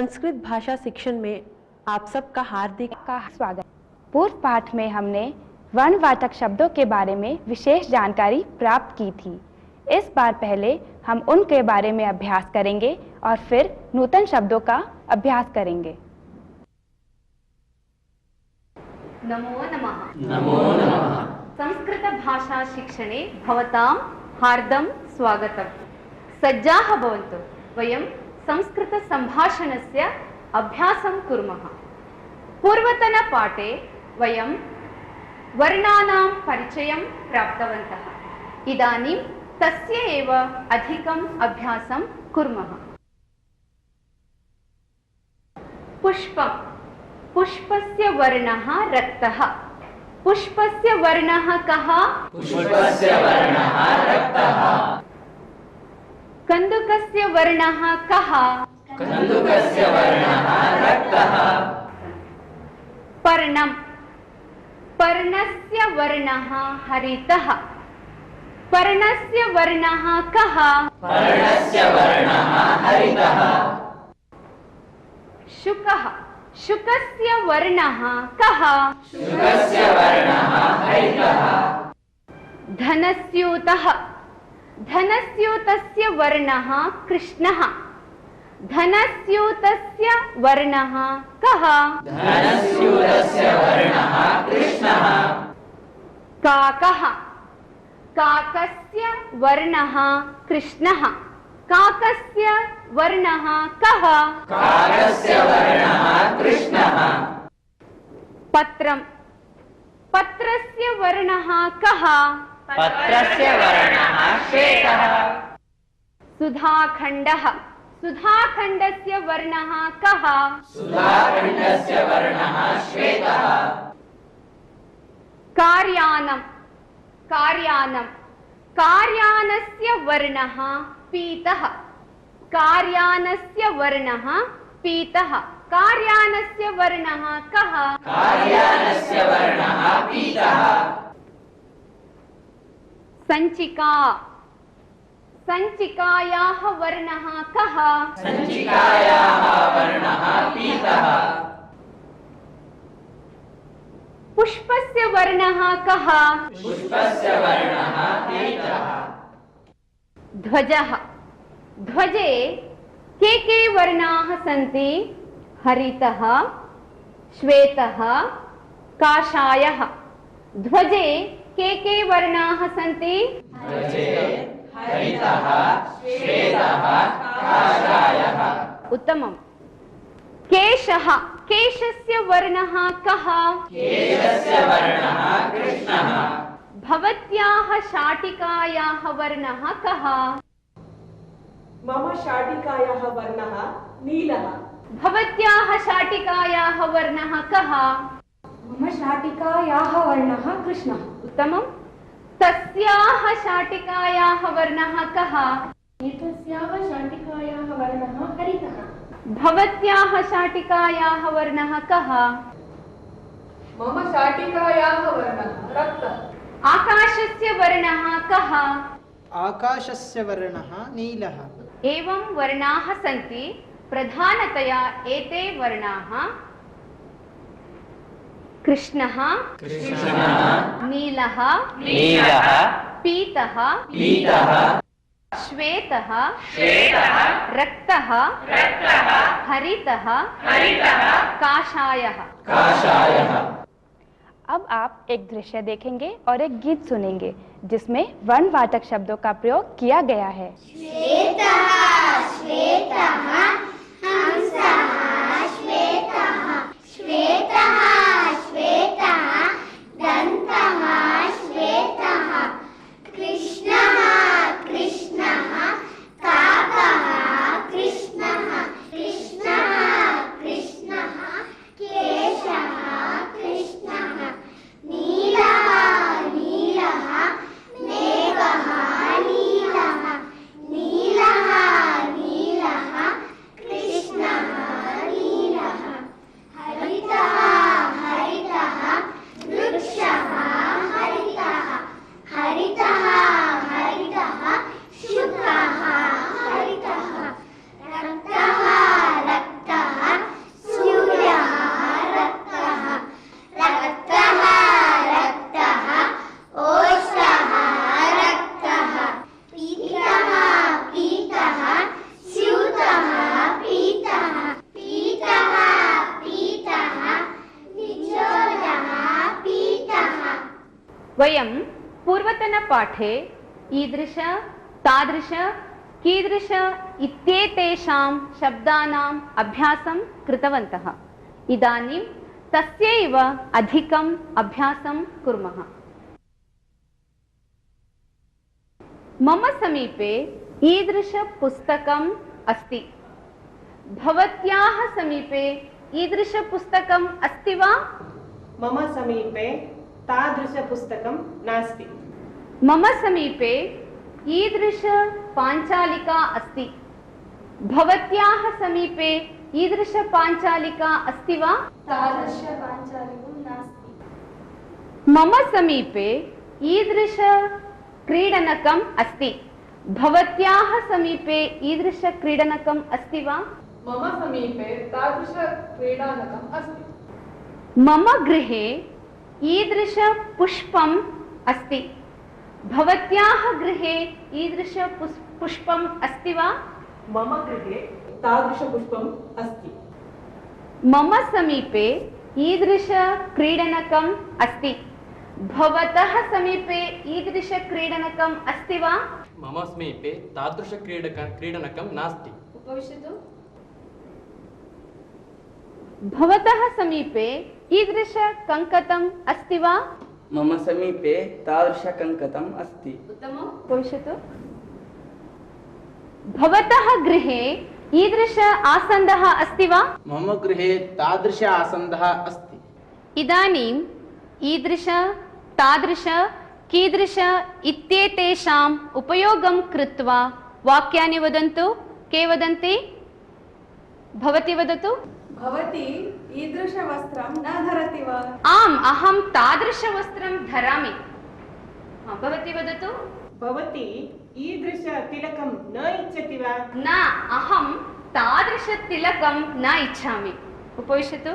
संस्कृत भाषा शिक्षण में आप सबका हार्दिक स्वागत। पूर्व पाठ में हमने वर्णवाचक शब्दों के बारे में विशेष जानकारी प्राप्त की थी। इस बार पहले हम उनके बारे में अभ्यास करेंगे और फिर नूतन शब्दों का अभ्यास करेंगे। नमो नमः। नमो नमः। संस्कृत भाषा शिक्षणे भवतां हार्दं स्वागतम्। सज्जाः भवन्तु। वयं संस्कृत संभाषणस्य अभ्यासं कुर्मः। पूर्वतनपाठे वयं वर्णानां परिचयं प्राप्तवन्तः। इदानीं तस्य एव अधिकम् अभ्यासं कुर्मः। पुष्पं, पुष्पस्य वर्णः रक्तः। पुष्पस्य वर्णः कः? पुष्पस्य वर्णः रक्तः। कन्दुकस्य वर्णः कः? कन्दुकस्य वर्णः रक्तः। पर्णं, पर्णस्य वर्णः हरितः। पर्णस्य वर्णः कः? पर्णस्य वर्णः हरितः। शुकः, शुकस्य वर्णः कः? शुकस्य वर्णः हरितः। धनस्यूतः, धनस्यूतस्य वर्णः कृष्णः। धनस्यूतस्य वर्णः कः? धनस्यूतस्य वर्णः कृष्णः। काकः, काकस्य वर्णः कृष्णः। काकस्य वर्णः कः? काकस्य वर्णः कृष्णः। पत्रं, पत्रस्य वर्णः कः? पत्रस्य वर्णः श्वेतः। सुधाखण्डः, सुधाखण्डस्य वर्णः कः? सुधाखण्डस्य वर्णः श्वेतः। कार्यानं, कार्यानं, कार्यानस्य वर्णः पीतः। कार्यानस्य वर्णः पीतः। कार्यानस्य वर्णः कः? कार्यानस्य वर्णः पीतः। सञ्चिका, सञ्चिकायाः वर्णः कः? सञ्चिकायाः वर्णः पीतः। पुष्पस्य वर्णः कः? पुष्पस्य वर्णः पीतः। ध्वजः, ध्वजे के वर्णाः सन्ति? हरितः, श्वेतः, काषायः। ध्वजे के वर्णाः सन्ति? ध्वजे हरितः, श्वेतः, काषायः। उत्तमम्। केशः, केशस्य वर्णः कः? केशस्य वर्णः कृष्णः। भवत्याः शाटिकायाः वर्णः कः? मम शाटिकायाः वर्णः नीलः। भवत्याः शाटिकायाः वर्णः कः? मम शाटिकायाः वर्णः कृष्णः। उत्तमम्। तस्याः शाटिकायाः वर्णः कः? एतस्याः शाटिकायाः वर्णः हरितः। भवत्याः शाटिकायाः वर्णः कः? मम शाटिकायाः वर्णः रक्तः। आकाशस्य वर्णः कः? आकाशस्य वर्णः नीलः। एवं वर्णाः सन्ति। प्रधानतया एते वर्णाः कृष्णः, कृष्णः, नीलः, नीलः, पीतः, पीतः, श्वेतः, श्वेतः, रक्तः, रक्तः, हरितः, हरितः, काषायः। काषायः। अब आप एक दृश्य देखेंगे और एक गीत सुनेंगे जिसमें वर्णवाचक शब्दों का प्रयोग किया गया है। श्वेतः, श्वेतः, हंसः, श्वेतः, श्वेतः, श्वेतः, दन्तः, श्वेतः, कृष्णः, कृष्णः, काकः, कृष्णः, कृष्णः, कृष्णः, केशः, कृष्णः, नीलः, नीलः, मेघः, नीलः, नीलः, नीलः, वयं पूर्वतनपाठे ईदृश तादृश कीदृश इत्येतेषां शब्दानाम् अभ्यासं कृतवन्तः। इदानीं तस्यैव अधिकम् अभ्यासं कुर्मः। मम समीपे ईदृशपुस्तकम् अस्ति। भवत्याः समीपे ईदृशपुस्तकम् अस्ति वा? मम समीपे तादृशपुस्तकं नास्ति। मम समीपे ईदृशपाञ्चालिका अस्ति। भवत्याः समीपे ईदृशपाञ्चालिका अस्ति वा? तादृशपाञ्चालिकं नास्ति। मम समीपे ईदृशक्रीडनकम् अस्ति। भवत्याः समीपे ईदृशक्रीडनकम् अस्ति वा? मम समीपे तादृशक्रीडानकम् अस्ति। मम गृहे ईदृशपुष्पम् अस्ति। भवत्याः गृहे ईदृशपुष्पम् अस्ति वा? मम गृहे तादृशपुष्पम् अस्ति। मम समीपे ईदृशक्रीडनकम् अस्ति। भवतः समीपे ईदृशक्रीडनकम् अस्ति वा? मम समीपे तादृशक्रीडनकं नास्ति। उपविशतु। भवतः समीपे ईदृशकङ्कतम् अस्ति वा? मम समीपे तादृशकङ्कतम् अस्ति। उत्तमम्। उपविशतु। भवतः गृहे ईदृश आसन्दः अस्ति वा? मम गृहे तादृश आसन्दः अस्ति। इदानीम् ईदृश तादृश कीदृश इत्येतेषाम् उपयोगं कृत्वा वाक्यानि वदन्तु। के वदन्ति? भवती वदतु। भवती ईदृशवस्त्रं न धरति वा? आम्, अहं तादृशवस्त्रं धरामि। भवती वदतु। भवती ईदृशतिलकं न इच्छति वा? न, अहं तादृशतिलकं न इच्छामि। उपविशतु।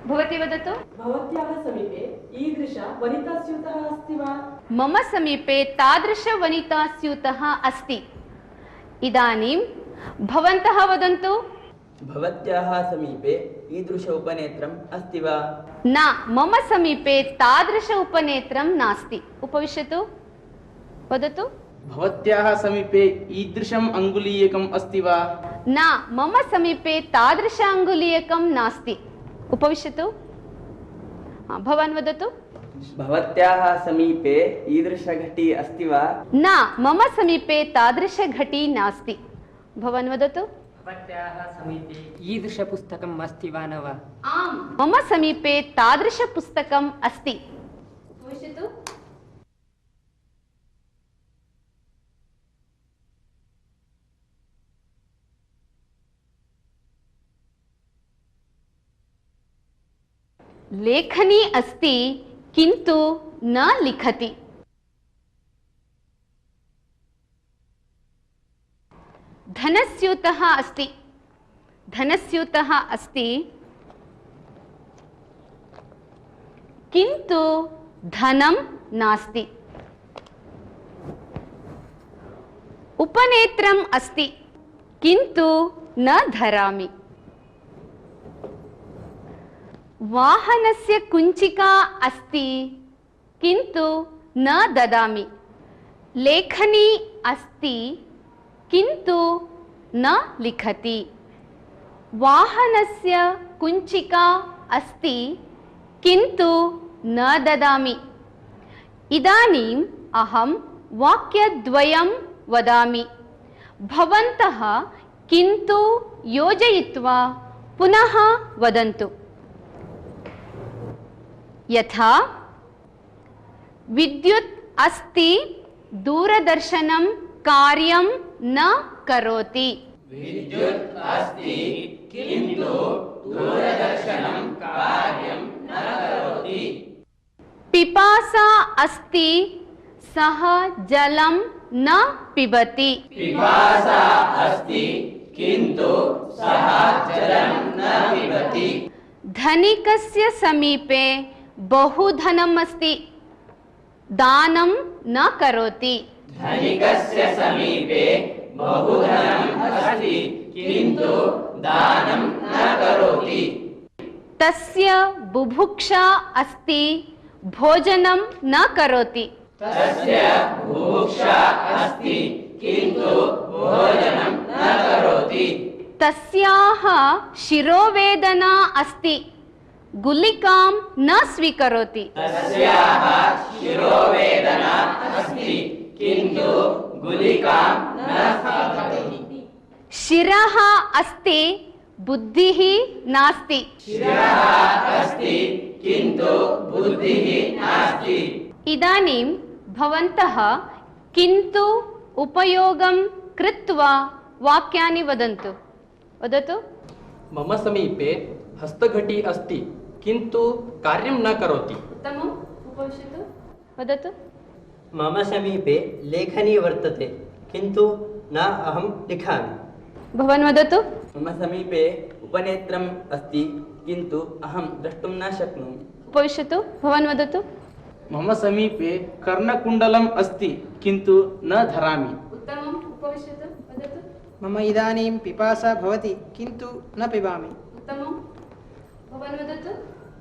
भवती वदतु। भवत्याः समीपे ईदृशवनितास्यूतः अस्ति वा? मम समीपे तादृशवनितास्यूतः अस्ति। इदानीं भवन्तः वदन्तु। भवत्याः समीपे ईदृश उपनेत्रम् अस्ति वा? न, मम समीपे तादृश उपनेत्रं नास्ति। उपविशतु। वदतु। भवत्याः समीपे ईदृशम् अङ्गुलीयकम् अस्ति वा? न, मम समीपे तादृश अङ्गुलीयकं नास्ति। उपविशतु। भवान् वदतु। भवत्याः समीपे ईदृशघटी अस्ति वा? न, मम समीपे तादृशघटी नास्ति। भवान् वदतु। भवत्याः समीपे ईदृशपुस्तकम् अस्ति वा न वा? आम्, मम समीपे तादृशपुस्तकम् अस्ति। उपविशतु। लेखनी अस्ति किन्तु न लिखति। धनस्यूतः अस्ति। धनस्यूतः अस्ति किन्तु धनं नास्ति। उपनेत्रम् अस्ति किन्तु न धरामि। वाहनस्य कुञ्चिका अस्ति किन्तु न ददामि। लेखनी अस्ति किन्तु न लिखति। वाहनस्य कुञ्चिका अस्ति किन्तु न ददामि। इदानीम् अहं वाक्यद्वयं वदामि। भवन्तः किन्तु योजयित्वा पुनः वदन्तु। यथा विद्युत् अस्ति दूरदर्शनं कार्यं न करोति। विद्युत् अस्ति किन्तु दूरदर्शनं कार्यं न करोति। पिपासा अस्ति सः जलं न पिबति। पिपासा अस्ति किन्तु सः जलं न पिबति। धनिकस्य समीपे बहु धनम् अस्ति, दानं न करोति। धनिकस्य समीपे बहु धनम् अस्ति किन्तु दानं न करोति। तस्य बुभुक्षा अस्ति भोजनं न करोति तस्य बुभुक्षा अस्ति किन्तु भोजनं न करोति तस्याः शिरोवेदना अस्ति गुलिकां न स्वीकरोति तस्याः शिरोवेदना अस्ति किन्तु गुलिकां न स्वीकरोति शिरः अस्ति बुद्धिः नास्ति शिरः अस्ति किन्तु बुद्धिः नास्ति इदानीं भवन्तः किन्तु उपयोगं कृत्वा वाक्यानि वदन्तु वदतु मम समीपे हस्तघटी अस्ति किन्तु कार्यं न करोति उत्तमम् उपविशतु वदतु मम समीपे लेखनी वर्तते किन्तु न अहं लिखामि भवान् वदतु मम समीपे उपनेत्रम् अस्ति किन्तु अहं द्रष्टुं न शक्नोमि उपविशतु भवान् वदतु मम समीपे कर्णकुण्डलम् अस्ति किन्तु न धरामि उत्तमम् उपविशतु वदतु मम इदानीं पिपासा भवति किन्तु न पिबामि उत्तमम् भवान् वदतु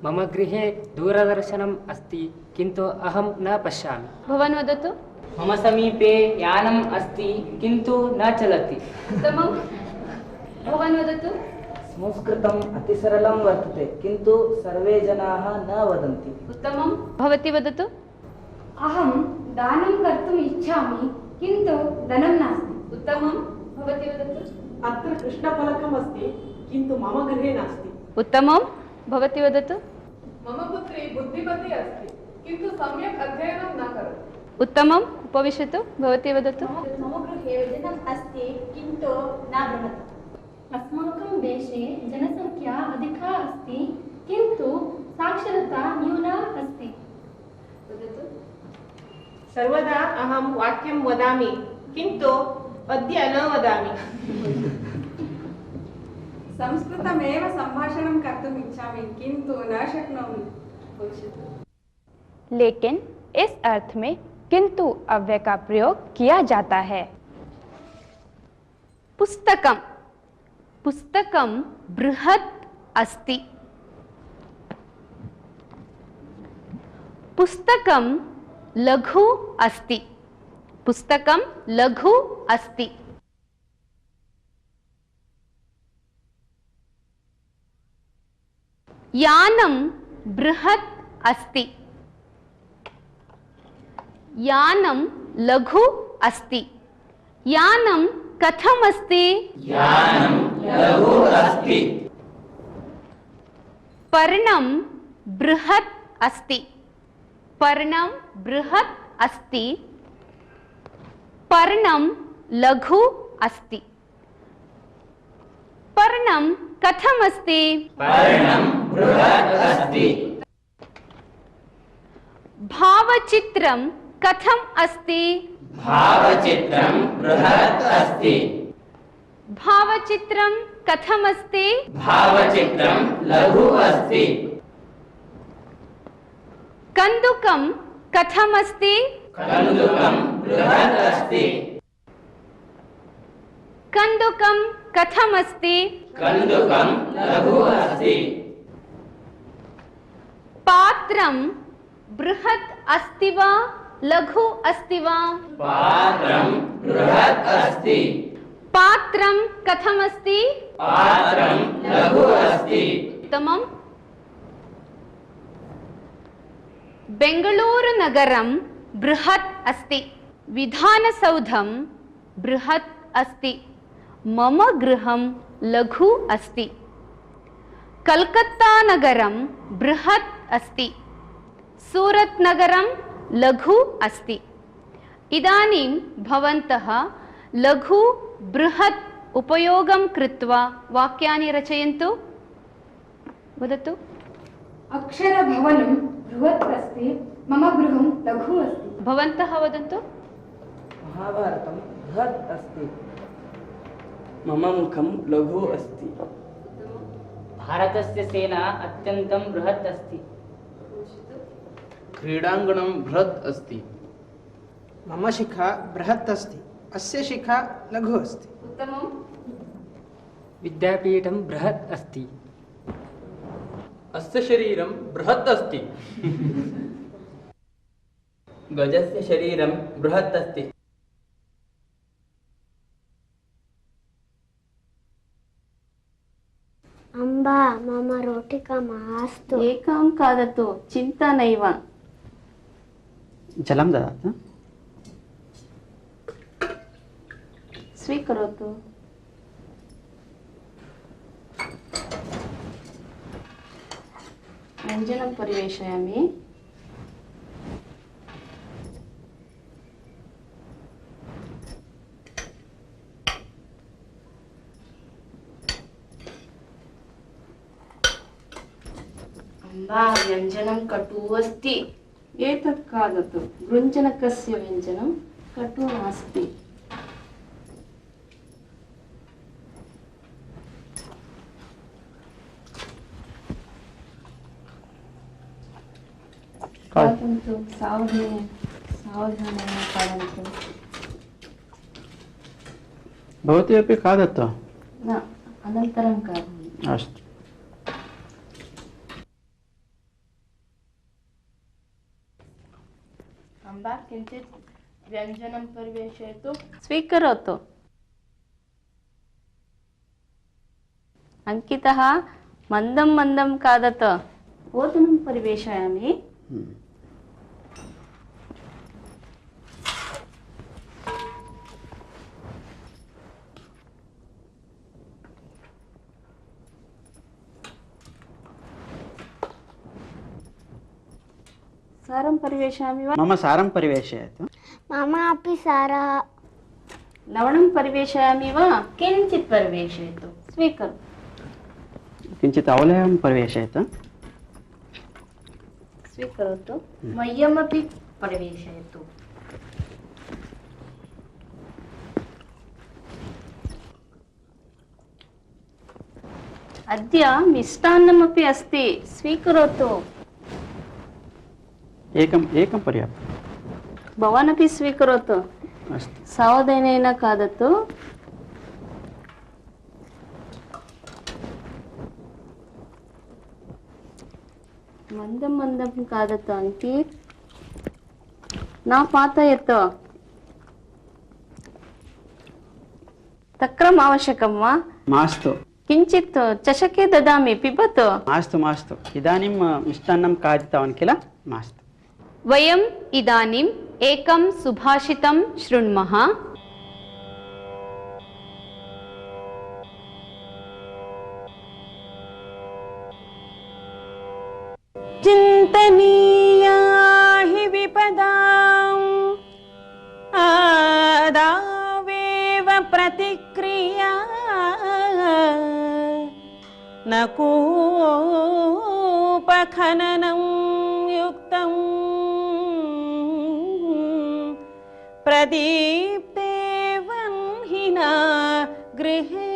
मम गृहे दूरदर्शनम् अस्ति किन्तु अहं न पश्यामि भवान् वदतु मम समीपे यानम् अस्ति किन्तु न चलति उत्तमम् भवान् वदतु संस्कृतम् अतिसरलं वर्तते किन्तु सर्वे जनाः न वदन्ति उत्तमं भवती वदतु अहं दानं कर्तुम् इच्छामि किन्तु धनं नास्ति उत्तमं भवती वदतु अत्र कृष्णफलकम् अस्ति किन्तु मम गृहे नास्ति उत्तमं भवती वदतु मम पुत्री बुद्धिमती अस्ति किन्तु सम्यक् अध्ययनं न करोति उत्तमम् उपविशतु भवती वदतु मम गृहे व्यजनम् अस्ति किन्तु न बृहत् अस्माकं देशे जनसंख्या अधिका अस्ति किन्तु साक्षरता न्यूना अस्ति वदतु सर्वदा अहं वाक्यं वदामि किन्तु अद्य न वदामि संस्कृतमेव सम्भाषणं कर्तुम् इच्छामि किन्तु न शक्नोमि लेकिन इस अर्थ में किंतु अव्यय का प्रयोग किया जाता है। पुस्तकं पुस्तकं बृहत् अस्ति पुस्तकं लघु अस्ति पुस्तकं लघु अस्ति यानं बृहत् अस्ति यानं लघु अस्ति यानं कथम् अस्ति यानं लघु अस्ति पर्णं बृहत् अस्ति पर्णं बृहत् अस्ति पर्णं लघु अस्ति पर्णं कथम् अस्ति पर्णं बृहत् अस्ति भावचित्रं कथम् अस्ति भावचित्रं बृहत् अस्ति भावचित्रं कथम् अस्ति भावचित्रं लघु अस्ति कन्दुकं कथम् अस्ति कन्दुकं बृहत् अस्ति कन्दुकं कथम् अस्ति कन्दुकं लघु अस्ति पात्रं बृहत् अस्ति वा लघु अस्ति वा पात्रं बृहत् अस्ति पात्रं कथम् अस्ति पात्रं लघु अस्ति उत्तमम् बेङ्गळूरुनगरं बृहत् अस्ति विधानसौधं बृहत् अस्ति मम गृहं लघु अस्ति कल्कत्तानगरं बृहत् अस्ति सूरत् नगरं लघु अस्ति इदानीं भवन्तः लघु बृहत् उपयोगं कृत्वा वाक्यानि रचयन्तु वदतु अक्षरभवनं बृहत् अस्ति मम गृहं लघु अस्ति भवन्तः वदन्तु महाभारतं बृहत् अस्ति मम मुखं लघु अस्ति भारतस्य सेना अत्यन्तं बृहत् अस्ति क्रीडाङ्गणं बृहत् अस्ति मम शिखा बृहत् अस्ति अस्य शिखा लघु अस्ति उत्तमम् विद्यापीठं बृहत् अस्ति अस्य शरीरं बृहत् अस्ति गजस्य शरीरं बृहत् अस्ति। अम्बा मम रोटिका मास्तु। एकां खादतु, चिन्ता नैव। जलं ददातु। स्वीकरोतु। व्यञ्जनं परिवेशयामि। अम्बा व्यञ्जनं कटुः अस्ति। एतत् खादतु। गृञ्जनकस्य व्यञ्जनं कटुः नास्ति। खादन्तु, सावधानेन खादन्तु। भवती अपि खादतु। न, अनन्तरं खादामि। अस्तु। अम्बा किञ्चित् व्यञ्जनं परिवेशयतु। स्वीकरोतु। अंकितः मन्दं मन्दं खादत। ओदनं परिवेशयामि। सारं परिवेशयामि वा? मम सारं परिवेशयतु। मम अपि सारः। लवणं परिवेशयामि वा? किञ्चित् परिवेशयतु। स्वीकरोतु। किञ्चित् अवलेहं परिवेशयतु। स्वीकरोतु। मह्यमपि परिवेशयतु। अद्य मिष्टान्नमपि अस्ति, स्वीकरोतु। एकं पर्याप्तं। भवान् अपि स्वीकरोतु। अस्तु। सावधानेन खादतु। मन्दं मन्दं खादतु अंकित। न पातयतु। तक्रम् आवश्यकं वा? मास्तु। किञ्चित् चषके ददामि, पिबतु। मास्तु मास्तु, इदानीं मिष्टान्नं खादितवान् किल, मास्तु। वयम् इदानीम् एकं सुभाषितं शृण्मः। चिन्तनीया हि विपदाम् आदावेव प्रतिक्रिया न कूपखननं युक्तं प्रदीप्ते वह्निना गृहे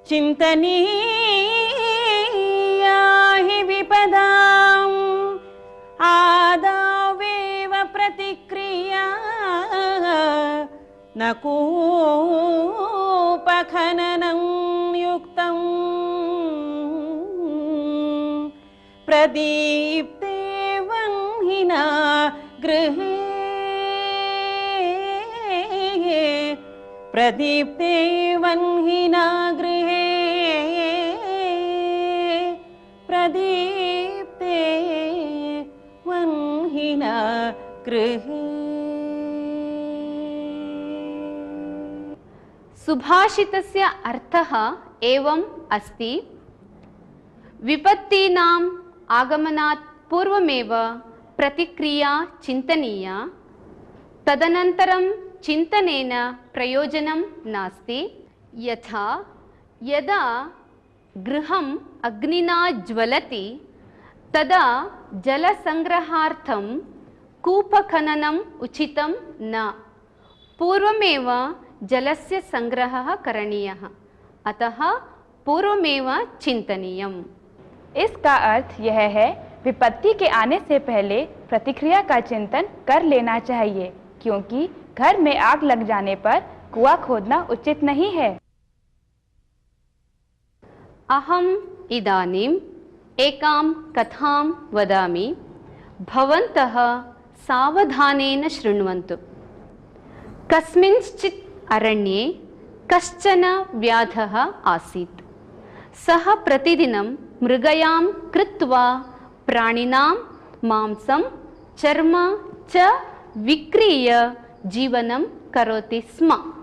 चिन्तनीया हि विपदाम् आदावेव प्रतिक्रिया न कूपखननं युक्तं प्रदीप्ते वह्निना गृहे प्रदीप्ते वह्निना गृहे प्रदीप्ते वह्निना गृहे। सुभाषितस्य अर्थः एवम् अस्ति। विपत्तीनाम् आगमनात् पूर्वमेव प्रतिक्रिया चिन्तनीया, तदनन्तरं चिन्तनेन प्रयोजनं नास्ति। यथा यदा गृहम् अग्निना ज्वलति तदा जलसंग्रहार्थं कूपखननम् उचितं न, पूर्वमेव जलस्य संग्रहः करणीयः, अतः पूर्वमेव चिन्तनीयम्। इसका अर्थ यह है, विपत्ति के आने से पहले प्रतिक्रिया का चिंतन कर लेना चाहिए, क्योंकि घर में आग लग जाने पर कुआं खोदना उचित नहीं है। अहम् इदानीम् एकां कथां वदामि। भवन्तः सावधानेन शृण्वन्तु। कस्मिंश्चित् अरण्ये कश्चन व्याधः आसीत्। सः प्रतिदिनं मृगयां कृत्वा प्राणिनां मांसं चर्म च विक्रीय जीवनं करोति स्म।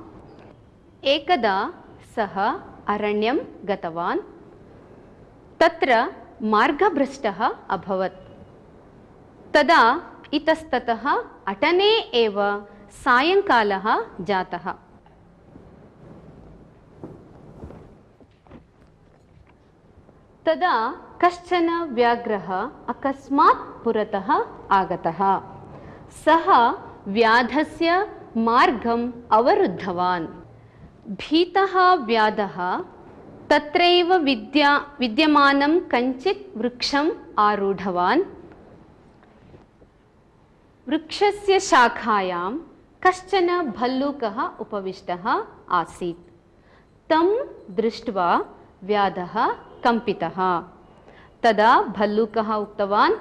एकदा सः अरण्यं गतवान्। तत्र मार्गभ्रष्टः अभवत्। तदा इतस्ततः अटने एव सायङ्कालः जातः। तदा कश्चन व्याघ्रः अकस्मात् पुरतः आगतः। सः व्याधस्य मार्गम् अवरुद्धवान्। भीतः व्याधः तत्रैव विद्यमानं कञ्चित् वृक्षम् आरूढवान्। वृक्षस्य शाखायां कश्चन भल्लूकः उपविष्टः आसीत्। तं दृष्ट्वा व्याधः कम्पितः। तदा भल्लूकः उक्तवान्,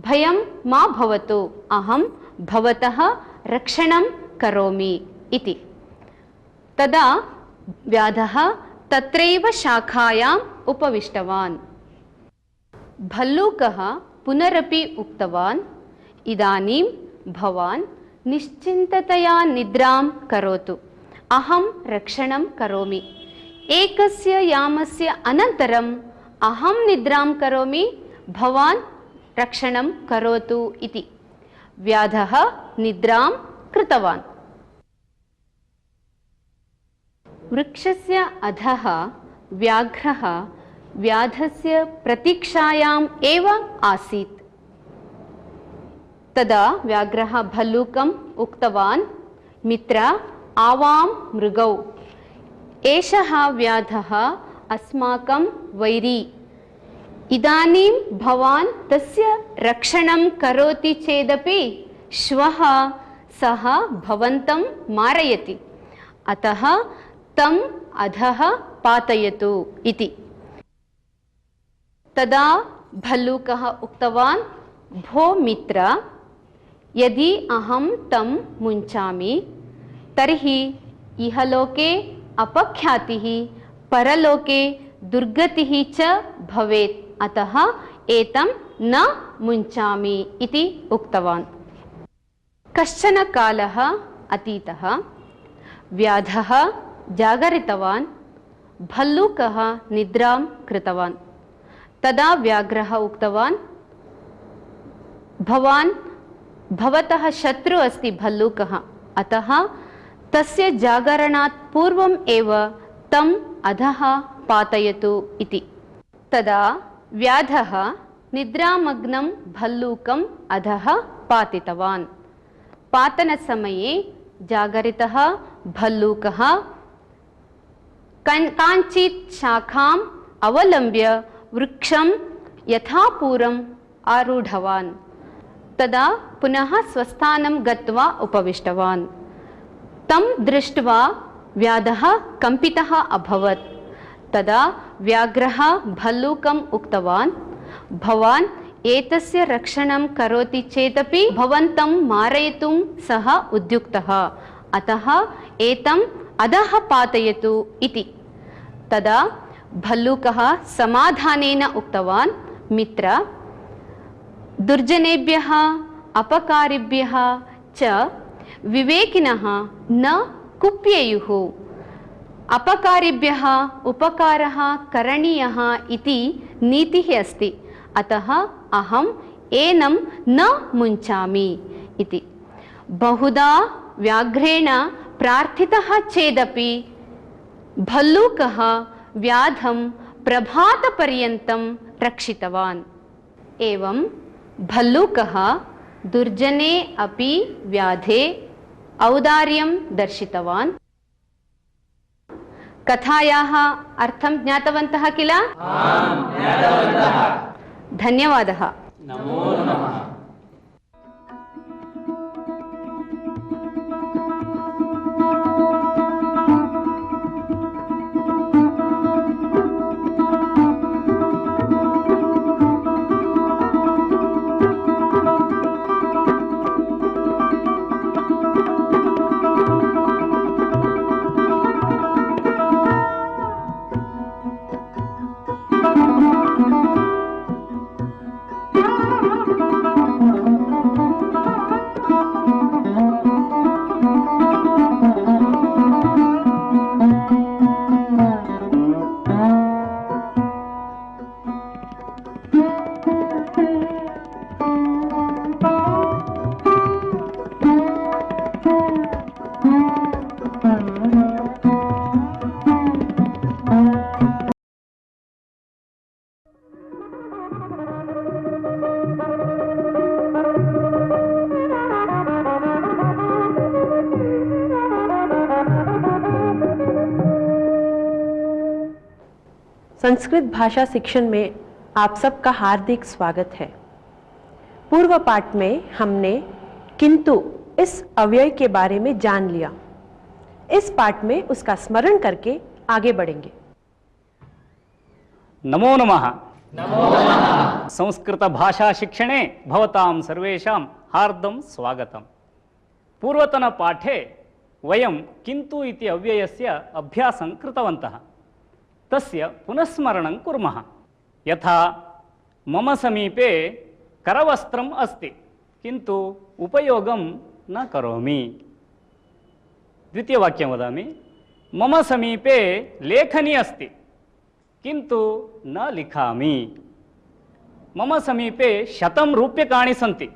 भयं मा भवतु, अहं भवतः रक्षणं करोमि इति। तदा व्याधः तत्रैव शाखायाम् उपविष्टवान्। भल्लूकः पुनरपि उक्तवान्, इदानीं भवान् निश्चिन्ततया निद्रां करोतु, अहं रक्षणं करोमि। एकस्य यामस्य अनन्तरम् अहं निद्रां करोमि, भवान् रक्षणं करोतु इति। व्याधः निद्रां कृतवान्। वृक्षस्य अधः व्याघ्रः व्याधस्य प्रतीक्षायाम् एव आसीत्। तदा व्याघ्रः भल्लूकम् उक्तवान्, मित्र, आवां मृगौ, एषः व्याधः अस्माकं वैरी। इदानीं भवान् तस्य रक्षणं करोति चेदपि श्वः सः भवन्तं मारयति, अतः तम् अधः पातयतु इति। तदा भल्लूकः उक्तवान्, भो मित्र, यदि अहं तं मुञ्चामि तर्हि इहलोके अपख्यातिः, परलोके दुर्गतिः च भवेत्, अतः एतं न मुञ्चामि इति उक्तवान्। कश्चन कालः अतीतः। व्याधः जागरितवान्। भल्लूकः निद्रां कृतवान्। तदा व्याघ्रः उक्तवान्, भवतः शत्रु अस्ति भल्लूकः, अतः तस्य जागरणात् पूर्वम् एव तम् अधः पातयतु इति। तदा व्याधः निद्रामग्नं भल्लूकम् अधः पातितवान्। पातनसमये जागरितः भल्लूकः काञ्चित् शाखाम् अवलम्ब्य वृक्षं यथापूर्वम् आरूढवान्। तदा पुनः स्वस्थानं गत्वा उपविष्टवान्। तं दृष्ट्वा व्याधः कम्पितः अभवत्। तदा व्याघ्रः भल्लूकम् उक्तवान्, भवान् एतस्य रक्षणं करोति चेदपि भवन्तं मारयितुं सः उद्युक्तः, अतः एतम् अधः पातयतु इति। तदा भल्लूकः समाधानेन उक्तवान्, मित्र, दुर्जनेभ्यः अपकारिभ्यः च विवेकिनः न कुप्येयुः। अपकारिभ्यः उपकारः करणीयः इति नीतिः अस्ति, अतः अहम् एनं न मुञ्चामि इति। बहुधा व्याघ्रेण प्रार्थितः चेदपि भल्लूकः व्याधं प्रभातपर्यन्तं रक्षितवान्। एवं भल्लूकः दुर्जने अपि व्याधे औदार्यं दर्शितवान्। कथायाः अर्थं ज्ञातवन्तः किल? धन्यवादः। नमो नमः। संस्कृत भाषा शिक्षण में आप सबका हार्दिक स्वागत है। पूर्व पाठ में हमने किंतु इस अव्यय के बारे में जान लिया। इस पाठ में उसका स्मरण करके आगे बढ़ेंगे। नमो नमः। संस्कृत भाषा शिक्षणे भवतां सर्वेषां हार्दं स्वागतम्। पूर्वतन पाठे वयं किन्तु इति अव्ययस्य अभ्यासं कृतवन्तः। तस्य पुनस्मरणं कुर्मः। यथा मम समीपे करवस्त्रम् अस्ति किन्तु उपयोगं न करोमि। द्वितीयवाक्यं वदामि। मम समीपे लेखनी अस्ति किन्तु न लिखामि। मम समीपे 100 रूप्यकाणि सन्ति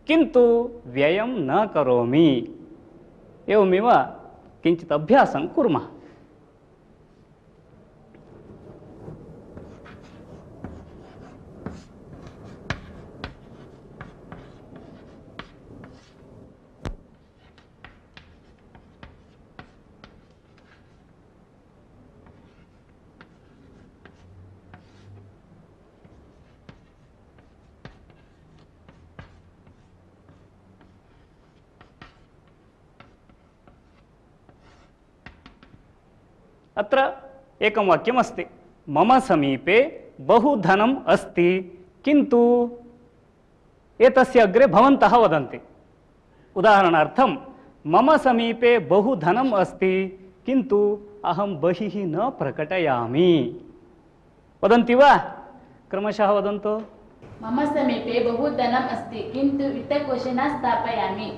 किन्तु व्ययं न करोमि। एवमेव किञ्चित् अभ्यासं कुर्मः। अत्र एकं वाक्यम् अस्ति। मम समीपे बहु धनम् अस्ति किन्तु एतस्य अग्रे भवन्तः वदन्ति। उदाहरणार्थं मम समीपे बहु धनम् अस्ति किन्तु अहं बहिः न प्रकटयामि। वदन्ति वा? क्रमशः वदन्तु। मम समीपे बहु धनम् अस्ति किन्तु वित्तकोशे न स्थापयामि।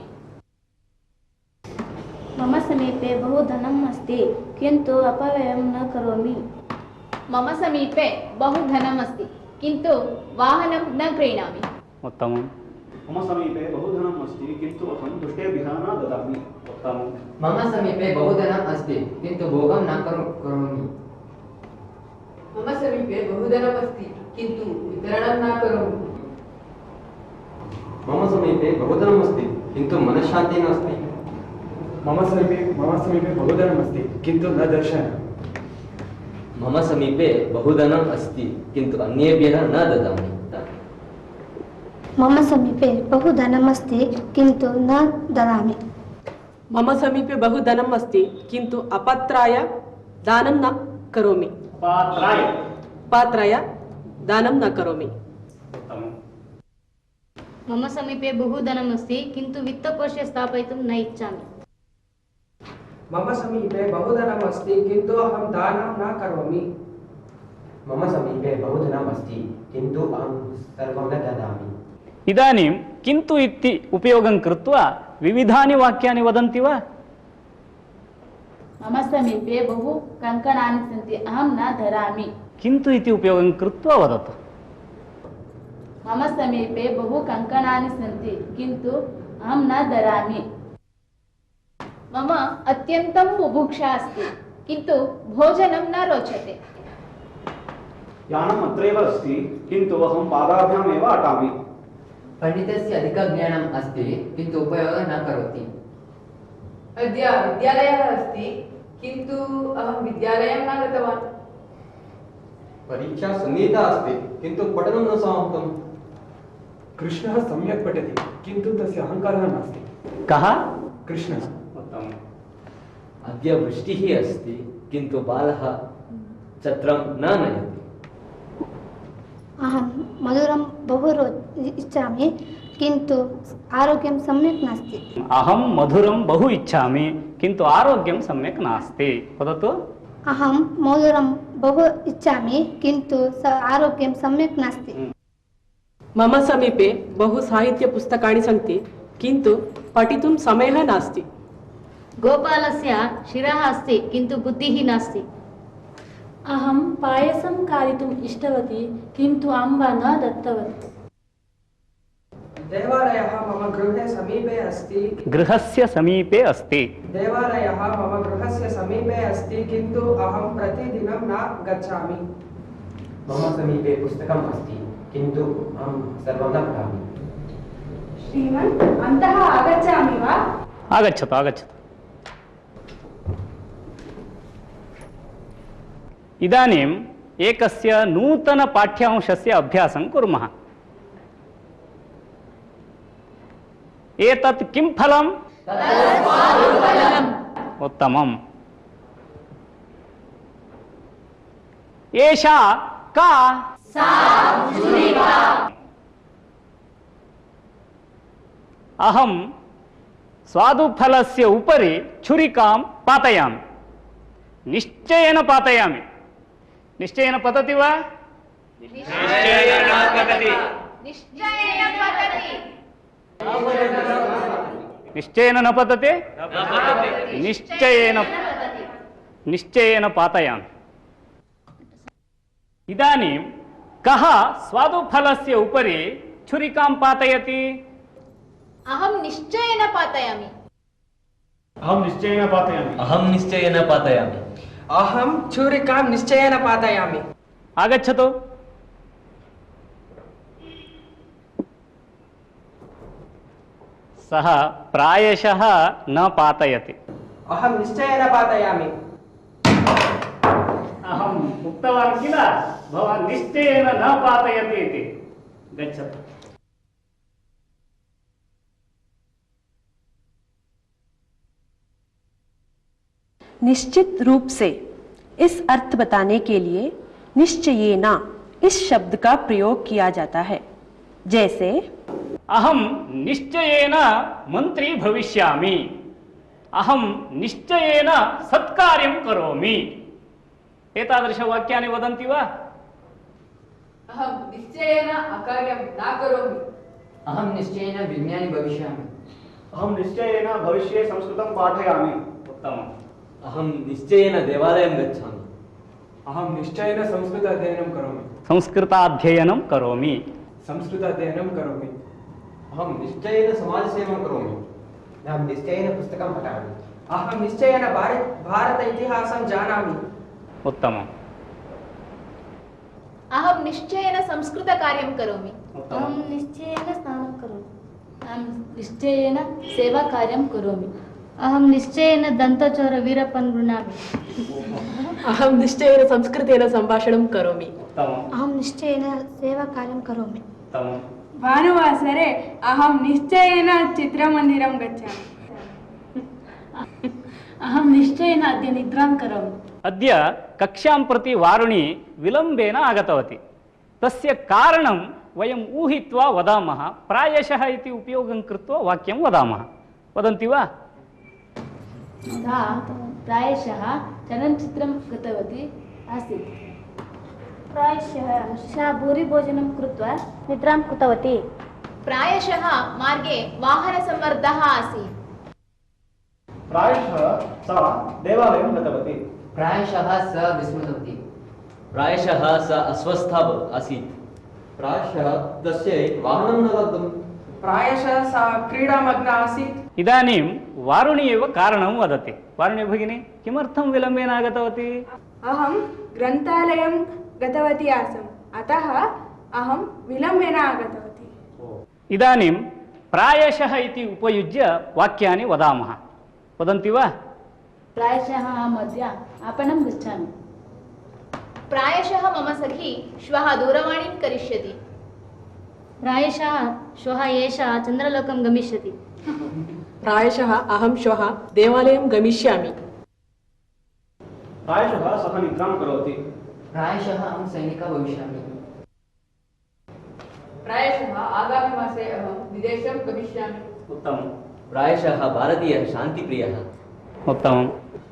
मम समीपे बहु धनम् अस्ति किन्तु अपव्ययं न करोमि। मम समीपे बहु धनम् अस्ति किन्तु वाहनं न क्रीणामि। उत्तमम्। मम समीपे बहु धनम् अस्ति किन्तु अहं दुष्टेभ्यः न ददामि। उत्तमम्। मम समीपे बहु धनम् अस्ति किन्तु भोगं न करोमि। मम समीपे बहु धनम् अस्ति किन्तु वितरणं न करोमि। मम समीपे बहु धनम् अस्ति किन्तु मनश्शान्तिः नास्ति। मम समीपे बहु धनम् अस्ति किन्तु न दर्शयामि। मम समीपे बहु धनम् अस्ति किन्तु अन्येभ्यः न ददामि। मम समीपे बहु धनम् अस्ति किन्तु न ददामि। मम समीपे बहु धनम् अस्ति किन्तु अपात्राय दानं न करोमि। पात्राय दानं न करोमि। मम समीपे बहु धनम् अस्ति किन्तु वित्तकोशे स्थापयितुं न इच्छामि। मम समीपे बहु धनम् अस्ति किन्तु अहं दानं न करोमि। मम समीपे बहु धनम् अस्ति किन्तु अहं सर्वं न ददामि। इदानीं किन्तु इति उपयोगं कृत्वा विविधानि वाक्यानि वदन्ति वा? मम समीपे बहु कङ्कणानि सन्ति अहं न धरामि। किन्तु इति उपयोगं कृत्वा वदतु। मम समीपे बहु कङ्कणानि सन्ति किन्तु अहं न धरामि। मम अत्यन्तं बुभुक्षा अस्ति किन्तु भोजनं न रोचते। यानम् अत्रैव अस्ति किन्तु अहं पादाभ्याम् एव अटामि। पण्डितस्य अधिकज्ञानम् अस्ति किन्तु उपयोगं न करोति। अद्य विद्यालयः अस्ति किन्तु अहं विद्यालयं न गतवान्। परीक्षा समीता अस्ति किन्तु पठनं न समाप्तम्। कृष्णः सम्यक् पठति किन्तु तस्य अहङ्कारः नास्ति। कः? कृष्णः। अद्य वृष्टिः अस्ति किन्तु बालः छत्रं न नयति। अहं मधुरं बहु इच्छामि किन्तु आरोग्यं सम्यक् नास्ति। अहं मधुरं बहु इच्छामि किन्तु आरोग्यं सम्यक् नास्ति। वदतु। अहं मधुरं बहु इच्छामि किन्तु आरोग्यं सम्यक् नास्ति। मम समीपे बहु साहित्यपुस्तकानि सन्ति किन्तु पठितुं समयः नास्ति। गोपालस्य शिरः अस्ति किन्तु बुद्धिः नास्ति। अहं पायसं खादितुम् इष्टवती किन्तु अम्ब न दत्तवती। देवालयः मम गृहे समीपे अस्ति। गृहस्य समीपे अस्ति। देवालयः मम गृहस्य समीपे अस्ति किन्तु अहं प्रतिदिनं न गच्छामि। मम समीपे पुस्तकम् अस्ति किन्तु अहं सर्वं न पठामि। श्रीमन् अन्तः आगच्छामि वा? आगच्छतु आगच्छतु। इदानीं एकस्य नूतन पाठ्यांशस्य अभ्यासं कुर्मः। एतत् किं फलम्? उत्तमम्। एषा का? अहं स्वादुफलस्य उपरि छुरिकां पातयामि। निश्चयेन पातयामि। निश्चयेन पतति वा? निश्चयेन पतति। निश्चयेन न पतते? निश्चयेन पातयामि। इदानीं कः स्वादुफलस्य उपरि छुरिकां पातयति? अहं निश्चयेन पातयामि। अहं निश्चयेन पातयामि। अहं निश्चयेन पातयामि। अहं छुरिकां निश्चयेन पातयामि। आगच्छतु। सः प्रायशः न पातयति। अहं निश्चयेन पातयामि। अहम् उक्तवान् किल, भवान् निश्चयेन न पातयति इति। गच्छतु। निश्चित रूप से इस अर्थ बताने के लिए निश्चयेना इस शब्द का प्रयोग किया जाता है। जैसे अहम निश्चयेन मंत्री भविष्यामि। अहम निश्चयेन सत्कार्यं करोमि। एतादृशवाक्यानि वदन्ति वा? अहं निश्चयेन अकार्यं न करोमि। अहं निश्चयेन विज्ञानी भविष्यामि। अहं निश्चयेन भविष्ये संस्कृतं पाठयामि। उत्तमम्। अहं निश्चयेन देवालयं गच्छामि। अहं निश्चयेन संस्कृताध्ययनं करोमि। संस्कृताध्ययनं करोमि। संस्कृताध्ययनं करोमि। अहं निश्चयेन समाजसेवां करोमि। अहं निश्चयेन पुस्तकं पठामि। अहं निश्चयेन भारत इतिहासं जानामि। उत्तमम्। अहं निश्चयेन संस्कृतकार्यं करोमि। अहं निश्चयेन स्नानं करोमि। अहं निश्चयेन सेवाकार्यं करोमि। अहं निश्चयेन दन्तचोरवीरप्पन् गृह्णामि। अहं निश्चयेन संस्कृतेन सम्भाषणं करोमि। अहं निश्चयेन सेवाकार्यं करोमि। भानुवासरे अहं निश्चयेन चित्रमन्दिरं गच्छामि। अहं निश्चयेन अद्य निद्रां करोमि। अद्य कक्षां प्रति वारुणी विलम्बेन आगतवती। तस्य कारणं वयम् ऊहित्वा वदामः। प्रायशः इति उपयोगं कृत्वा वाक्यं वदामः। वदन्ति वा? सा प्रायशः चलनचित्रं गतवती आसीत्। प्रायशः सा भूरिभोजनं कृत्वा निद्रां कृतवती। प्रायशः मार्गे वाहनसम्मर्दः आसीत्। प्रायशः सा देवालयं गतवती। प्रायशः सा विस्मृतवती। प्रायशः सा अस्वस्था आसीत्। प्रायशः तस्यै वाहनं न लब्धम्। प्रायशः सा क्रीडामग्ना आसीत्। इदानीं वारुणी एव कारणं वदति। वारुणी भगिनी, किमर्थं विलम्बेन आगतवती? अहं ग्रन्थालयं गतवती आसम्, अतः अहं विलम्बेन आगतवती। इदानीं प्रायशः इति उपयुज्य वाक्यानि वदामः। वदन्ति वा? प्रायशः अहम् अद्य आपणं गच्छामि। प्रायशः मम सखी श्वः दूरवाणीं करिष्यति। प्रायशः श्वः एषा चन्द्रलोकं गमिष्यति। प्रायशः अहं श्वः देवालयं गमिष्यामि। प्रायशः सः निद्रां करोति। प्रायशः अहं सैनिकः भविष्यामि। प्रायशः आगामिमासे अहं विदेशं गमिष्यामि। उत्तमम्। प्रायशः भारतीयः शान्तिप्रियः। उत्तमम्।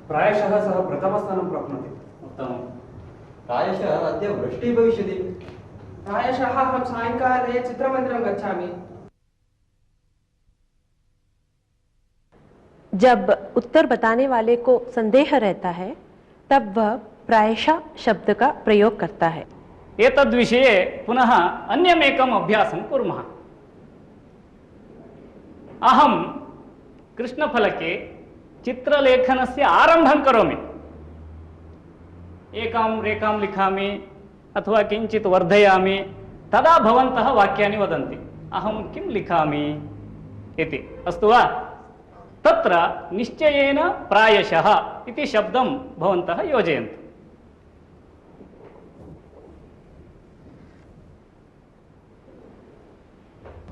प्रायशः सः प्रथमस्थानं प्राप्नोति। उत्तमम्। प्रायशः अद्य वृष्टिः भविष्यति। प्रायशः अहं सायंकाले चित्रमन्दिरं गच्छामि। जब उत्तर बताने वाले को संदेह रहता है तब वह प्रायशः शब्द का प्रयोग करता है। एतद्विषये पुनः अन्यमेकम् अभ्यासं कुर्मः। अहं कृष्णफलके चित्रलेखनस्य आरम्भं करोमि। एकां रेखां लिखामि अथवा किञ्चित् वर्धयामि। तदा भवन्तः वाक्यानि वदन्ति। अहं किं लिखामि इति। अस्तु वा? तत्र निश्चयेन प्रायशः इति शब्दं भवन्तः योजयन्तु।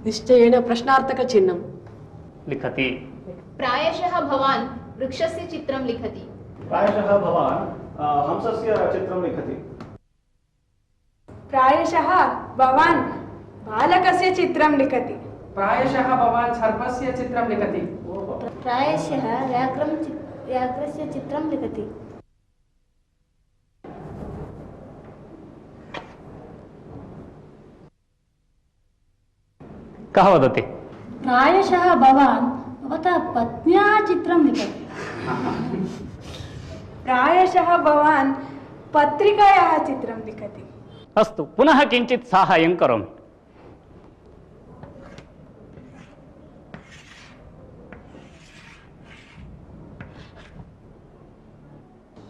निश्चयेन प्रश्नार्थकचिह्नं लिखति। प्रायशः भवान् वृक्षस्य चित्रं लिखति। प्रायशः भवान् हंसस्य चित्रं लिखति। प्रायशः भवान् बालकस्य चित्रं लिखति। प्रायशः भवान् सर्पस्य चित्रं लिखति। प्रायशः व्याघ्रस्य चित्रं लिखति। कः वदति? प्रायशः भवान् भवतः पत्न्याः चित्रं लिखति। प्रायशः भवान् पत्रिकायाः चित्रं लिखति। अस्तु, पुनः किञ्चित् साहाय्यं करोमि।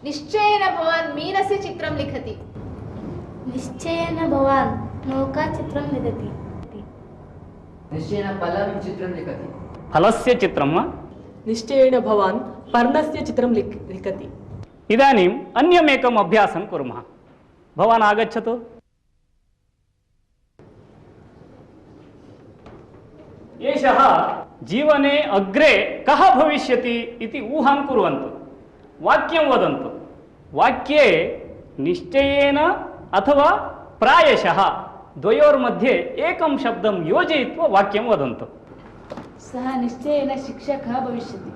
निश्चयेन भवान् मीनस्य चित्रं लिखति। निश्चयेन भवान् नौकाचित्रं लिखति। निश्चयेन फलं चित्रं लिखति। फलस्य चित्रं वा? निश्चयेन भवान् पर्णस्य चित्रं लिखति। इदानीम् अन्यमेकम् अभ्यासं कुर्मः। भवान् आगच्छतु। एषः जीवने अग्रे कः भविष्यति इति ऊहां कुर्वन्तु। वाक्यं वदन्तु। वाक्ये निश्चयेन अथवा प्रायशः द्वयोर्मध्ये एकं शब्दं योजयित्वा वाक्यं वदन्तु। सः निश्चयेन शिक्षकः भविष्यति।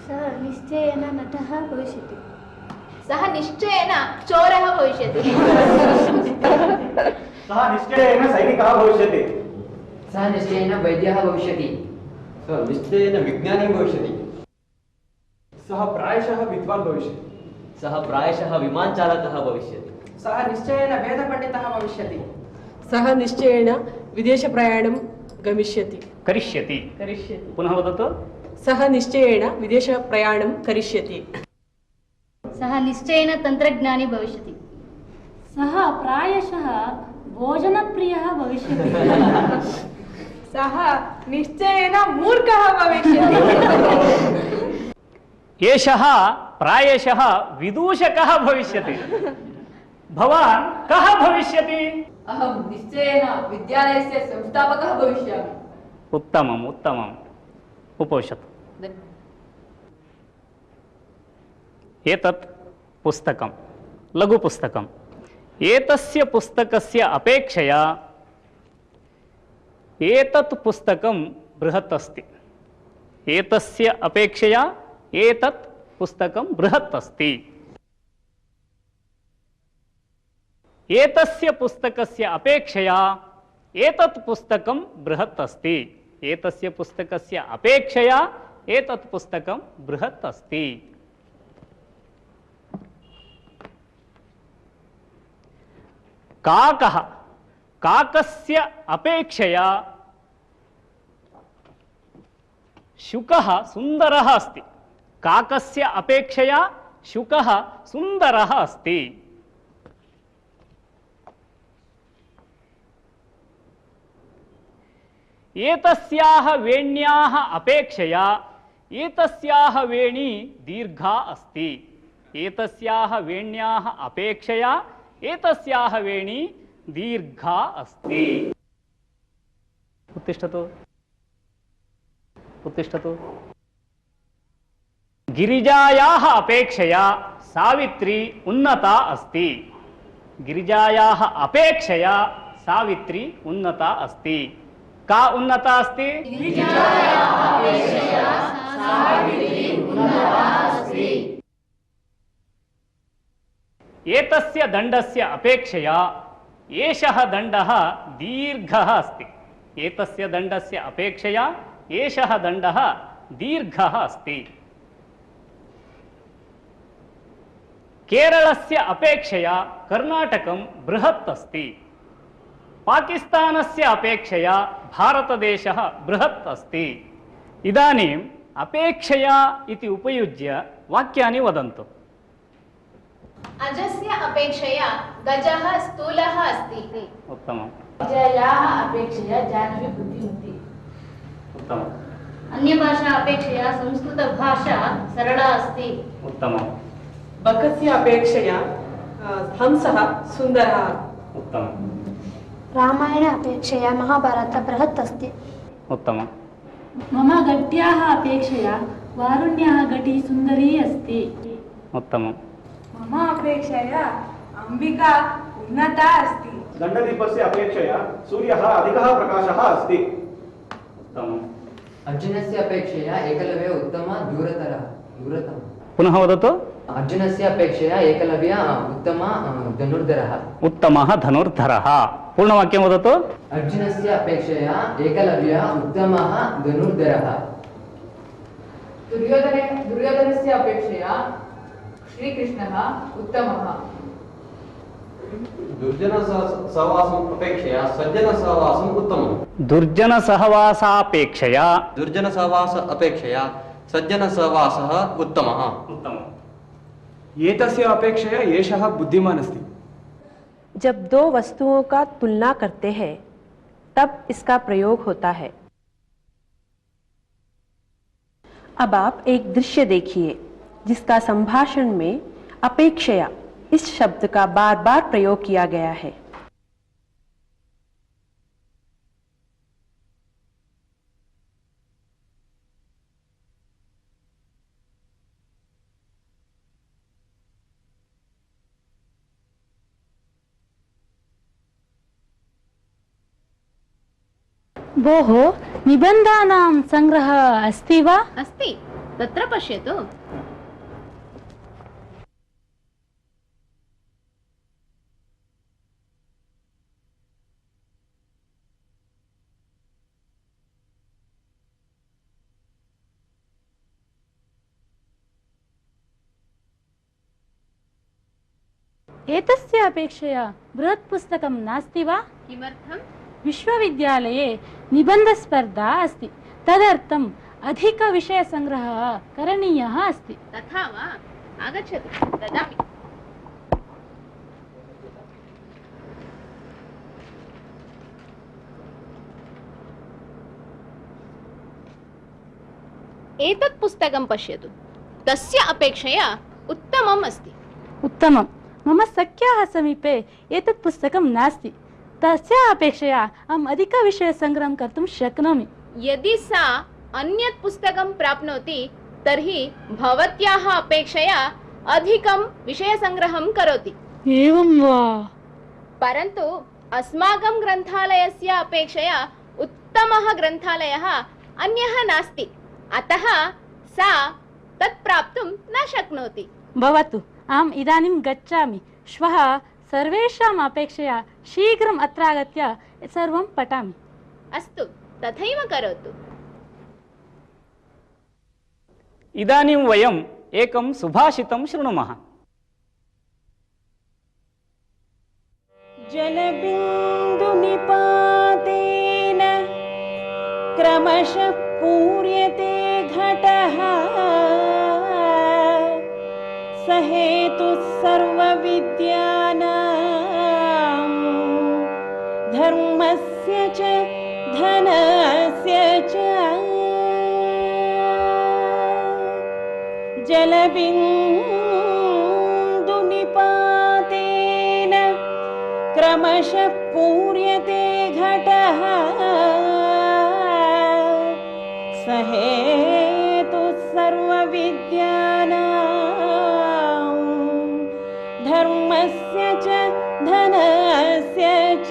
सः निश्चयेन नटः भविष्यति। सः निश्चयेन चोरः भविष्यति। सः निश्चयेन सैनिकः भविष्यति। सः निश्चयेन वैद्यः भविष्यति। सः निश्चयेन विज्ञानी भविष्यति। सः प्रायशः विद्वान् भविष्यति। सः प्रायशः विमानचालकः भविष्यति। सः निश्चयेन वेदपण्डितः भविष्यति। सः निश्चयेन विदेशप्रयाणं गमिष्यति। करिष्यति। पुनः वदतु। सः निश्चयेन विदेशप्रयाणं करिष्यति। सः निश्चयेन तन्त्रज्ञानी भविष्यति। सः प्रायशः भोजनप्रियः भविष्यति। सः निश्चयेन मूर्खः भविष्यति। एषः प्रायशः विदूषकः भविष्यति। भवान् कः भविष्यति? अहं निश्चयेन विद्यालयस्य संस्थापकः भविष्यामि। उत्तमम् उत्तमम्। उपविशतु। एतत् पुस्तकं, लघुपुस्तकम्। एतस्य पुस्तकस्य अपेक्षया एतत् पुस्तकं बृहत् अस्ति। एतस्य अपेक्षया एतत् पुस्तकं बृहत् अस्ति। एतस्य पुस्तकस्य अपेक्षया एतत् पुस्तकं बृहत् अस्ति। एतस्य पुस्तकस्य अपेक्षया एतत् पुस्तकं बृहत् अस्ति। काकः, काकस्य अपेक्षया शुकः सुन्दरः अस्ति। काकस्य अपेक्षया शुकः सुन्दरः अस्ति। एतस्याः वेण्याः अपेक्षया एतस्याः वेणी दीर्घा अस्ति। एतस्याः वेण्याः अपेक्षया एतस्याः वेणी दीर्घा अस्ति। उत्तिष्ठतु उत्तिष्ठतु। गिरिजायाः अपेक्षया सावित्री उन्नता अस्ति। गिरिजायाः अपेक्षया सावित्री उन्नता अस्ति। का उन्नता अस्ति? गिरिजायाः अपेक्षया सावित्री उन्नता अस्ति। एतस्य दण्डस्य अपेक्षया एषः दण्डः दीर्घः अस्ति। एतस्य दण्डस्य अपेक्षया एषः दण्डः दीर्घः अस्ति। केरलस्य अपेक्षया कर्णाटकं बृहत् अस्ति। पाकिस्तानस्य अपेक्षया भारतदेशः बृहत् अस्ति। इदानीम् अपेक्षया इति उपयुज्य वाक्यानि वदन्तु। अजस्य अपेक्षया गजः स्थूलः अस्ति। उत्तमम्। विजयायाः अपेक्षया जाह्नवी बुद्धिमती। उत्तमम्। अन्यभाषा अपेक्षया संस्कृतभाषा सरला अस्ति। उत्तमम्। बकस्य अपेक्षया हंसः सुन्दरः। उत्तमम्। रामायण अपेक्षया महाभारत बृहत् अस्ति। उत्तमम्। मम घट्याः अपेक्षया वारुण्याः घटी सुन्दरी अस्ति। उत्तमम्। मम अपेक्षया अंबिका उन्नता अस्ति। दण्डदीपस्य अपेक्षया सूर्यः अधिकः प्रकाशः अस्ति। उत्तमम्। अर्जुनस्य अपेक्षया एकलव्य उत्तम दूरतम। पुनः वदतु। अर्जुनस्य अपेक्षया एकलव्य उत्तम धनुर्धरः। उत्तमः धनुर्धरः। पूर्णवाक्यं वदतु। अर्जुनस्य अपेक्षया एकलव्य उत्तमः धनुर्धरः। दुर्योधनस्य अपेक्षया श्रीकृष्णः उत्तमः। दुर्जनसहवासम् अपेक्षया सज्जनसहवासम् उत्तमम्। दुर्जनसहवासापेक्षया सज्जनसहवासः उत्तमः। उत्तमम्। एतस्य अपेक्षया एषः बुद्धिमान् अस्ति। जब दो वस्तुओं का तुलना करते हैं तब इसका प्रयोग होता है। अब आप एक दृश्य देखिए जिसका संभाषण में अपेक्षया इस शब्द का बार बार प्रयोग किया गया है। भोः, निबन्धानां संग्रहः अस्ति वा? अस्ति, तत्र पश्यतु। एतस्य अपेक्षया बृहत् पुस्तकं नास्ति वा? किमर्थम्? विश्वविद्यालये निबन्धस्पर्धा अस्ति, तदर्थम् अधिकविषयसङ्ग्रहः करणीयः अस्ति। तथा वा? आगच्छतु, ददामि। एतत् पुस्तकं पश्यतु, तस्य अपेक्षया उत्तमम् अस्ति। उत्तमम्। मम सख्याः समीपे एतत् पुस्तकं नास्ति, तस्याः अपेक्षया अहम् अधिकविषयसङ्ग्रहं कर्तुं शक्नोमि। यदि सा अन्यत् पुस्तकं प्राप्नोति तर्हि भवत्याः अपेक्षया अधिकं विषयसङ्ग्रहं करोति। एवं वा? परन्तु अस्माकं ग्रन्थालयस्य अपेक्षया उत्तमः ग्रन्थालयः अन्यः नास्ति, अतः सा तत् प्राप्तुं न शक्नोति। भवतु, अहम् इदानीं गच्छामि। श्वः सर्वेषाम् अपेक्षया शीघ्रम् अत्र आगत्य सर्वं पठामि। अस्तु, तथैव करोतु। इदानीं वयम् एकं सुभाषितं शृणुमः। जलबिन्दुनिपातेन क्रमशः पूर्यते घटः, सहेतुः सर्वविद्यानां धर्मस्य च धनस्य च। जलबिन्दुनिपातेन क्रमशः पूर्यते घटः, सहेतुः सर्वविद्यानां धर्मस्य च धनस्य च।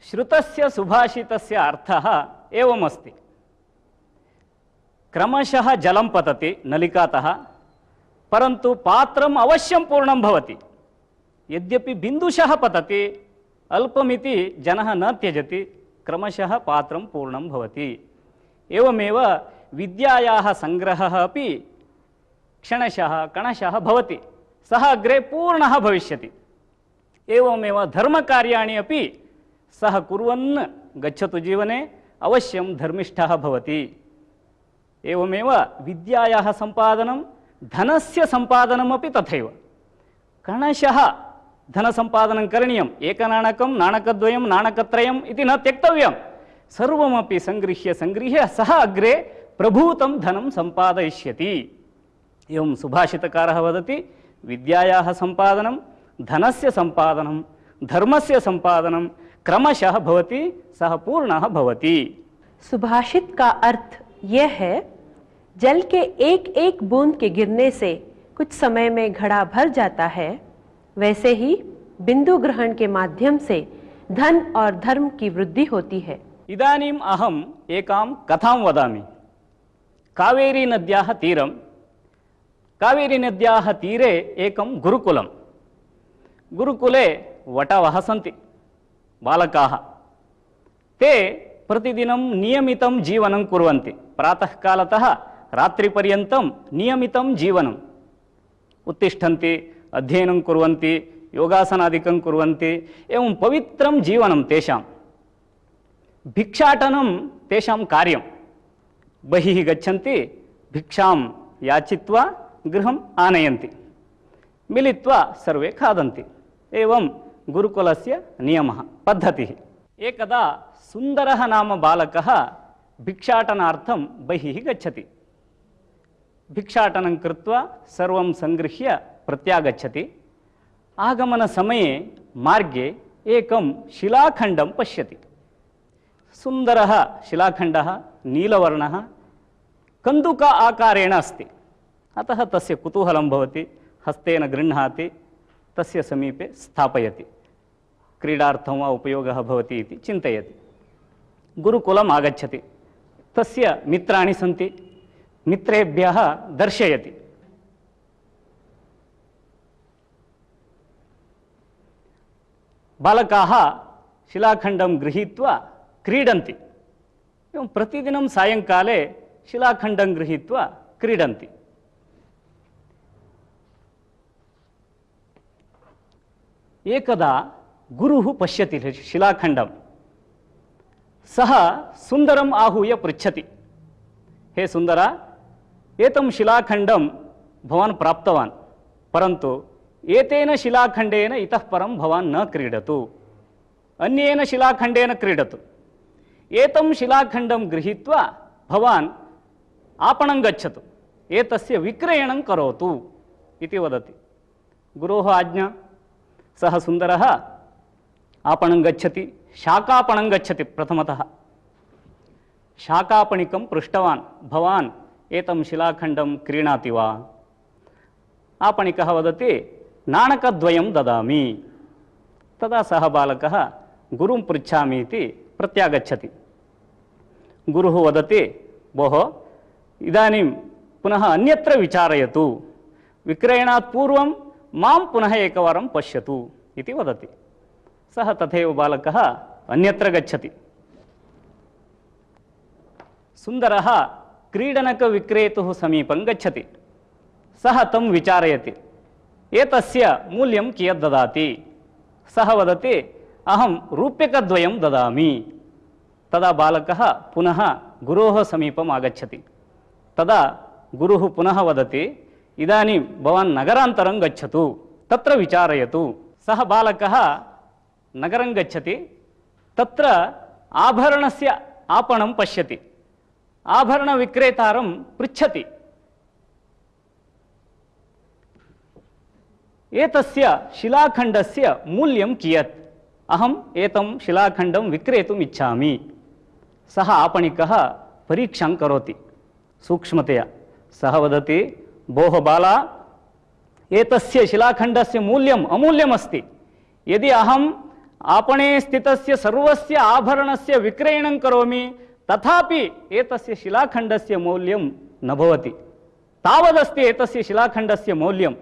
श्रुतस्य सुभाषितस्य अर्थः एवमस्ति। क्रमशः जलं पतति नलिकातः, परन्तु पात्रम् अवश्यं पूर्णं भवति। यद्यपि बिन्दुशः पतति, अल्पमिति जनः न त्यजति, क्रमशः पात्रं पूर्णं भवति। एवमेव विद्यायाः संग्रहः अपि क्षणशः कणशः भवति, सः अग्रे पूर्णः भविष्यति। एवमेव धर्मकार्याणि अपि सः कुर्वन् गच्छतु जीवने अवश्यं धर्मिष्ठः भवति। एवमेव विद्यायाः सम्पादनं धनस्य सम्पादनमपि तथैव। कणशः धनसम्पादनं करणीयम्, एकनाणकं नाणकद्वयं नाणकत्रयम् इति न त्यक्तव्यं, सर्वमपि सङ्गृह्य सः अग्रे प्रभूतं धनं सम्पादयिष्यति। एवं सुभाषितकारः वदति, विद्यायाः सम्पादनं धनस्य संपादनं धर्मस्य संपादनं क्रमशः भवति, सः पूर्णः भवति। सुभाषित का अर्थ यह है, जल के एक एक बूंद के गिरने से कुछ समय में घड़ा भर जाता है, वैसे ही बिंदु ग्रहण के माध्यम से धन और धर्म की वृद्धि होती है। इदानीम् अहम् एकां कथां वदामि। कावेरी नद्याः तीरं, कावेरी नद्याः तीरे एकं गुरुकुलं। गुरुकुले वटवः सन्ति, बालकाः। ते प्रतिदिनं नियमितं जीवनं कुर्वन्ति। प्रातःकालतः रात्रिपर्यन्तं नियमितं जीवनम्। उत्तिष्ठन्ति, अध्ययनं कुर्वन्ति, योगासनादिकं कुर्वन्ति, एवं पवित्रं जीवनं तेषां। भिक्षाटनं तेषां कार्यं। बहिः गच्छन्ति, भिक्षां याचित्वा गृहम् आनयन्ति, मिलित्वा सर्वे खादन्ति। एवं गुरुकुलस्य नियमः, पद्धतिः। एकदा सुन्दरः नाम बालकः भिक्षाटनार्थं बहिः गच्छति। भिक्षाटनं कृत्वा सर्वं सङ्गृह्य प्रत्यागच्छति। आगमनसमये मार्गे एकं शिलाखण्डं पश्यति। सुन्दरः शिलाखण्डः, नीलवर्णः, कन्दुक आकारेण अस्ति। अतः तस्य कुतूहलं भवति, हस्तेन गृह्णाति, तस्य समीपे स्थापयति। क्रीडार्थं वा उपयोगः भवति इति चिन्तयति। गुरुकुलम् आगच्छति। तस्य मित्राणि सन्ति, मित्रेभ्यः दर्शयति। बालकाः शिलाखण्डं गृहीत्वा क्रीडन्ति। एवं प्रतिदिनं सायङ्काले शिलाखण्डं गृहीत्वा क्रीडन्ति। एकदा गुरुः पश्यति शिलाखण्डं। सः सुन्दरम् आहूय पृच्छति, हे सुन्दर, एतं शिलाखण्डं भवान् प्राप्तवान्, परन्तु एतेन शिलाखण्डेन इतः परं भवान् न क्रीडतु, अन्येन शिलाखण्डेन क्रीडतु। एतं शिलाखण्डं गृहीत्वा भवान् आपणं गच्छतु, एतस्य विक्रयणं करोतु इति वदति। गुरोः आज्ञा। सः सुन्दरः आपणं गच्छति, शाकापणं गच्छति। प्रथमतः शाकापणिकं पृष्टवान्, भवान् एतं शिलाखण्डं क्रीणाति वा? आपणिकः वदति, नाणकद्वयं ददामि। तदा सः बालकः गुरुं पृच्छामि इति प्रत्यागच्छति। गुरुः वदति, भोः, इदानीं पुनः अन्यत्र विचारयतु, विक्रयणात् पूर्वं मां पुनः एकवारं पश्यतु इति वदति। सः तथैव बालकः अन्यत्र गच्छति। सुन्दरः क्रीडनकविक्रेतुः समीपं गच्छति। सः तं विचारयति, एतस्य मूल्यं कियत् ददाति? सः वदति, अहं रूप्यकद्वयं ददामि। तदा बालकः पुनः गुरोः समीपम् आगच्छति। तदा गुरुः पुनः वदति, इदानीं भवान् नगरान्तरं गच्छतु, तत्र विचारयतु। सः बालकः नगरं गच्छति। तत्र आभरणस्य आपणं पश्यति। आभरणविक्रेतारं पृच्छति, एतस्य शिलाखण्डस्य मूल्यं कियत्? अहम् एतं शिलाखण्डं विक्रेतुम् इच्छामि। सः आपणिकः परीक्षां करोति सूक्ष्मतया। सः वदति, भोः बाला, एतस्य शिलाखण्डस्य मूल्यम् अमूल्यम् अस्ति। यदि अहम् आपणे स्थितस्य सर्वस्य आभरणस्य विक्रयणं करोमि, तथापि एतस्य शिलाखण्डस्य मौल्यं न भवति। तावदस्ति एतस्य शिलाखण्डस्य मौल्यं।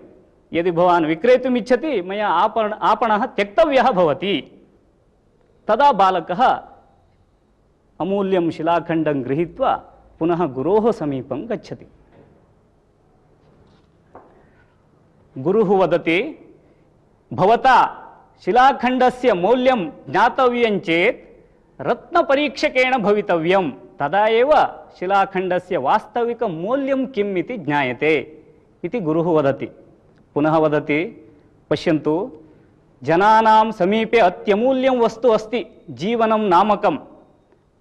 यदि भवान् विक्रेतुम् इच्छति, मया आपणः त्यक्तव्यः भवति। तदा बालकः अमूल्यं शिलाखण्डं गृहीत्वा पुनः गुरोः समीपं गच्छति। गुरुः वदति, भवता शिलाखण्डस्य मौल्यं ज्ञातव्यं चेत् रत्नपरीक्षकेण भवितव्यं, तदा एव शिलाखण्डस्य वास्तविकमूल्यं किम् इति ज्ञायते इति गुरुः वदति। पुनः वदति, पश्यन्तु, जनानां समीपे अत्यमूल्यं वस्तु अस्ति जीवनं नामकं,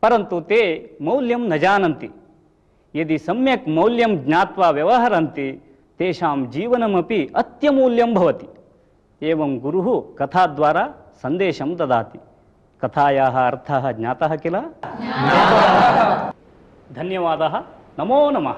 परन्तु ते मौल्यं न जानन्ति। यदि सम्यक् मौल्यं ज्ञात्वा व्यवहरन्ति, तेषां जीवनमपि अत्यमूल्यं भवति। एवं गुरुः कथाद्वारा सन्देशं ददाति। कथायाः अर्थः ज्ञातः किल? धन्यवादः। नमो नमः।